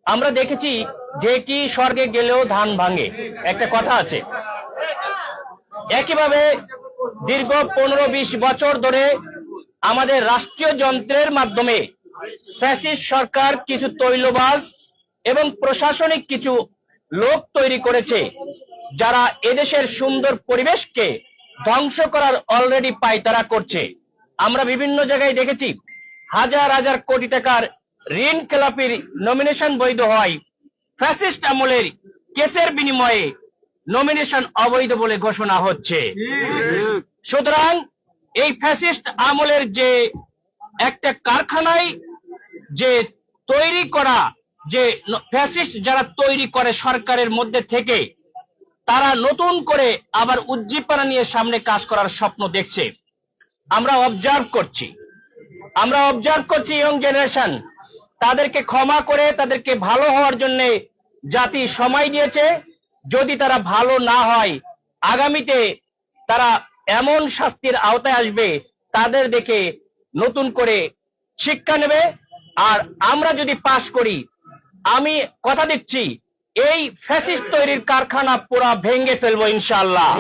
আমরা দেখেছি ঢেকি স্বর্গে গেলেও ধান ভাঙে, একটা কথা আছে। একইভাবে দীর্ঘ 15-20 বছর ধরে আমাদের রাষ্ট্রীয় যন্ত্রের মাধ্যমে ফ্যাসিস্ট সরকার কিছু তৈলবাজ এবং প্রশাসনিক কিছু লোক তৈরি করেছে, যারা এদেশের সুন্দর পরিবেশকে ধ্বংস করার অলরেডি পায়তারা করছে। আমরা বিভিন্ন জায়গায় দেখেছি হাজার হাজার কোটি টাকার ঋণ খেলাপির নমিনেশন বৈধ হয়, ফ্যাসিস্ট আমলের কেসের বিনিময়ে নমিনেশন অবৈধ বলে ঘোষণা হচ্ছে। সুতরাং এই ফ্যাসিস্ট আমলের যে একটা কারখানায় যে তৈরি করা, যে ফ্যাসিস্ট যারা তৈরি করে সরকারের মধ্যে থেকে, তারা নতুন করে আবার উজ্জীবনা নিয়ে সামনে কাজ করার স্বপ্ন দেখছে। আমরা অবজার্ভ করছি ইয়ং জেনারেশন, তাদেরকে ক্ষমা করে তাদেরকে ভালো হওয়ার জন্য জাতি সময় দিয়েছে। যদি তারা ভালো না হয়, আগামীতে তারা এমন শাস্তির আওতায় আসবে, তাদের দেখে নতুন করে শিক্ষা নেবে। আর আমরা যদি পাশ করি, আমি কথা দিচ্ছি এই ফ্যাসিস্ট তৈরির কারখানা পুরা ভেঙে ফেলবো ইনশাআল্লাহ।